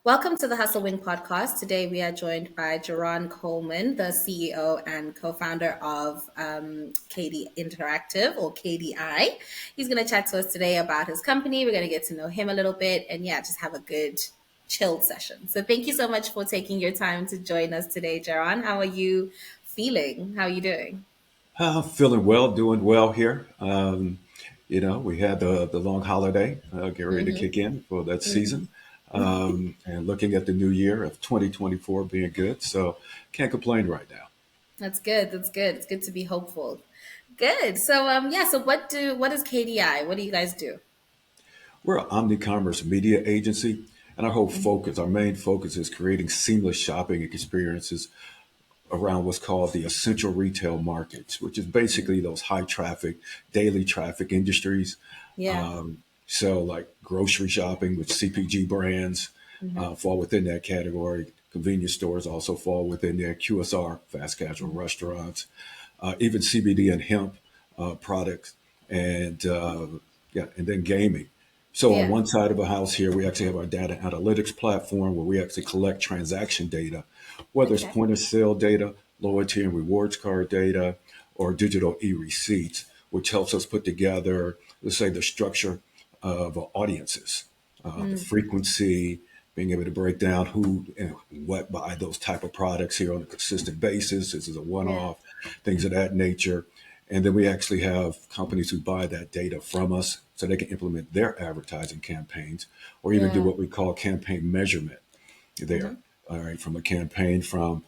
Welcome to the Hustle Wing podcast. Today we are joined by Geron Coleman, the CEO and co-founder of KD Interactive or KDI. He's going to chat to us today about his company. We're going to get to know him a little bit and just have a good chilled session. So thank you so much for taking your time to join us today, Geron. How are you feeling? How are you doing? Feeling well, doing well here. We had the long holiday, get ready to Mm-hmm. kick in for that Mm-hmm. season, and looking at the new year of 2024 being good. So can't complain right now. That's good. That's good. It's good to be hopeful. Good. So what is KDI? What do you guys do? We're an OmniCommerce media agency, and our main focus is creating seamless shopping experiences around what's called the essential retail markets, which is basically those high traffic, daily traffic industries. Yeah. So, like grocery shopping, which CPG brands Mm-hmm. fall within that category. Convenience stores also fall within there. QSR, fast casual restaurants, even CBD and hemp products, and and then gaming. So on Yeah. one side of the house here, we actually have our data analytics platform where we actually collect transaction data, whether it's Okay. point of sale data, loyalty and rewards card data, or digital e-receipts, which helps us put together, let's say, the structure of audiences, the Mm. frequency, being able to break down who and what buy those type of products here on a consistent basis. This is a Yeah. one-off, things of that nature. And then we actually have companies who buy that data from us so they can implement their advertising campaigns or even do Yeah. what we call campaign measurement there. Mm-hmm. All right, from a campaign from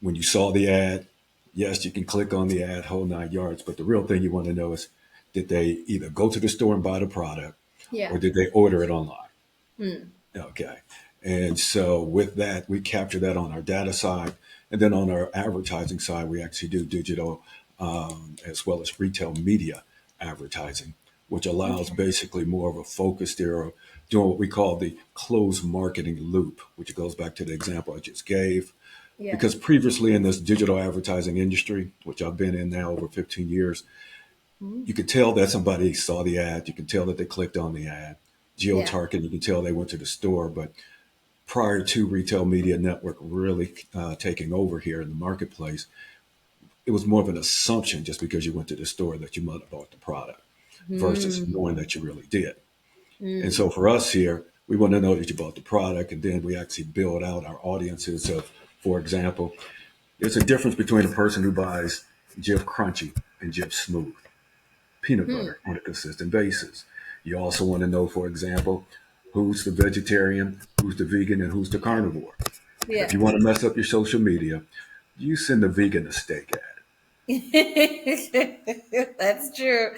when you saw the ad, yes, you can click on the ad, whole 9 yards. But the real thing you want to know is did they either go to the store and buy the product or Yeah. did they order it online? Mm. Okay. And so with that, we capture that on our data side. And then on our advertising side, we actually do digital as well as retail media advertising, which allows Okay. basically more of a focus there of doing what we call the closed marketing loop, which goes back to the example I just gave. Yeah. Because previously in this digital advertising industry, which I've been in now over 15 years, Mm. you could tell that somebody saw the ad. You can tell that they clicked on the ad. Yeah. Geo-targeting, you can tell they went to the store. But prior to retail media network really taking over here in the marketplace, it was more of an assumption just because you went to the store that you might have bought the product versus knowing Mm. that you really did. And Mm. so for us here, we want to know that you bought the product, and then we actually build out our audiences of, for example, there's a difference between a person who buys Jif Crunchy and Jif Smooth peanut Mm. butter on a consistent basis. You also want to know, for example, who's the vegetarian, who's the vegan, and who's the carnivore. And if Yeah. you want to mess up your social media, you send the vegan a steak ad. That's true.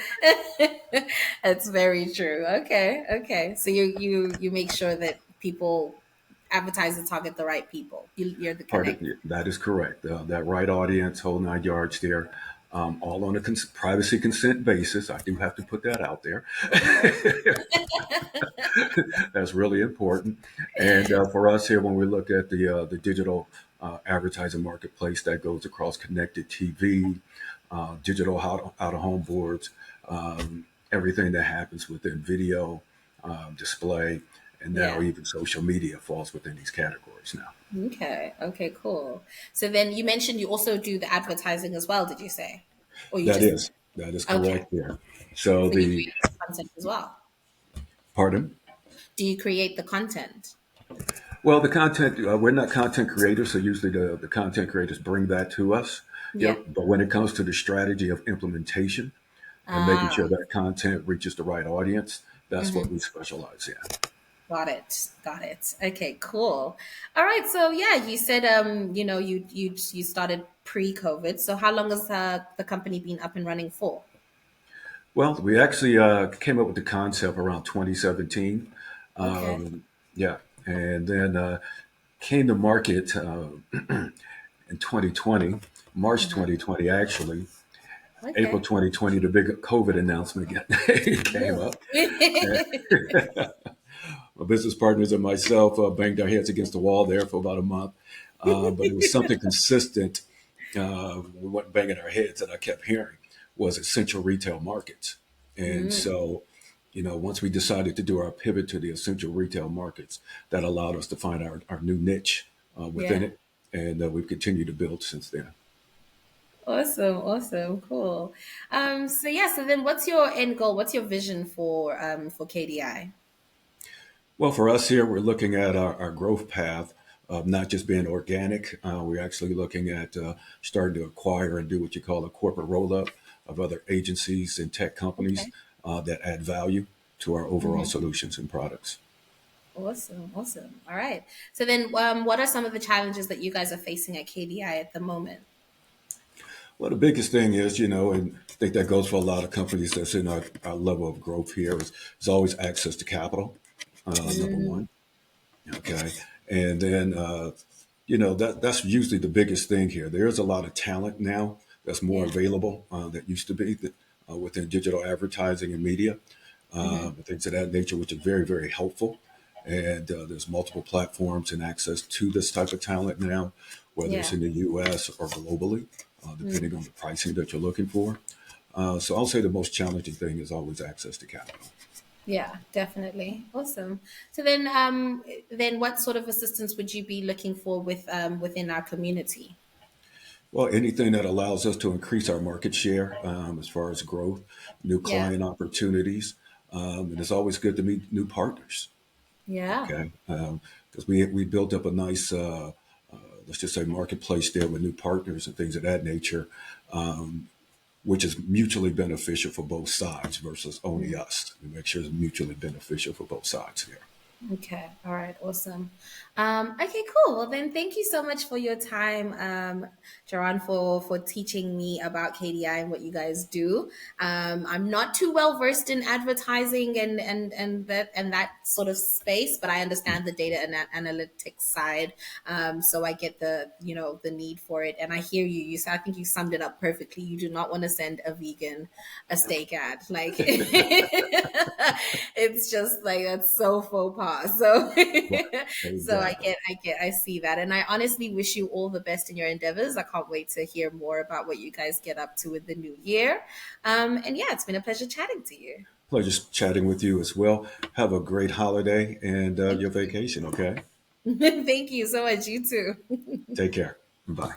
That's very true. Okay. Okay. So you make sure that people advertise and target the right people. You're the Part of connect. that is correct. That right audience, whole 9 yards there, all on a privacy consent basis. I do have to put that out there. That's really important. And for us here, when we look at the digital advertising marketplace, that goes across connected TV, digital out of home boards, everything that happens within video, display, and now Yeah. even social media falls within these categories now. Okay. Okay, cool. So then you mentioned you also do the advertising as well, did you say? Or you That just is that is okay. correct there. So So you the create the content as well. pardon. Do you create the content? Well, the content, we're not content creators, so usually the content creators bring that to us. Yeah. Yep. But when it comes to the strategy of implementation and making Ah, sure that content reaches the right audience, that's what mhm. we specialize in. Got it. Got it. Okay, cool. All right. So yeah, you said you started pre-COVID. So how long has the company been up and running for? Well, we actually came up with the concept around 2017. Okay. Yeah. And then came to market in 2020, March Uh-huh. 2020, actually. April Okay. 2020, the big COVID announcement came Yeah. up. My business partners and myself banged our heads against the wall there for about a month. But it was something consistent. We weren't banging our heads that I kept hearing was essential retail markets. And Mm. so Once we decided to do our pivot to the essential retail markets, that allowed us to find our new niche within Yeah. it. And we've continued to build since then. Awesome, awesome, cool. So yeah, so then what's your end goal? What's your vision for KDI? Well, for us here, we're looking at our growth path of not just being organic. We're actually looking at starting to acquire and do what you call a corporate roll up of other agencies and tech companies Okay. that add value to our overall Hmm. solutions and products. Awesome, awesome. All right. So then, what are some of the challenges that you guys are facing at KDI at the moment? Well, the biggest thing is, and I think that goes for a lot of companies that's in our level of growth here, is always access to capital, number Mm, one. Okay. And then, that's usually the biggest thing here. There is a lot of talent now that's more yeah. available that used to be within digital advertising and media, Hmm. things of that nature, which is very, very helpful. And there's multiple platforms and access to this type of talent now, whether it's Yeah. in the US or globally, depending on the pricing that you're looking for. So I'll say the most challenging thing is always access to capital. Yeah, definitely. Awesome. So then what sort of assistance would you be looking for within our community? Well, anything that allows us to increase our market share as far as growth, new Yeah. client opportunities, and it's always good to meet new partners. Yeah. Okay, because we built up a nice, let's just say, marketplace there with new partners and things of that nature, which is mutually beneficial for both sides versus only us. We make sure it's mutually beneficial for both sides here. Okay. All right. Awesome. Okay. Cool. Well, then, thank you so much for your time, Jaron, for teaching me about KDI and what you guys do. I'm not too well versed in advertising and that sort of space, but I understand the data and analytics side. So I get the need for it, and I hear you. I think you summed it up perfectly. You do not want to send a vegan a steak ad, like. It's just like that's so faux pas. So Right. so Exactly. I see that. And I honestly wish you all the best in your endeavors. I can't wait to hear more about what you guys get up to with the new year. And yeah, it's been a pleasure chatting to you. Pleasure chatting with you as well. Have a great holiday and Thank your vacation. Okay. you. Thank you so much. You too. Take care. Bye.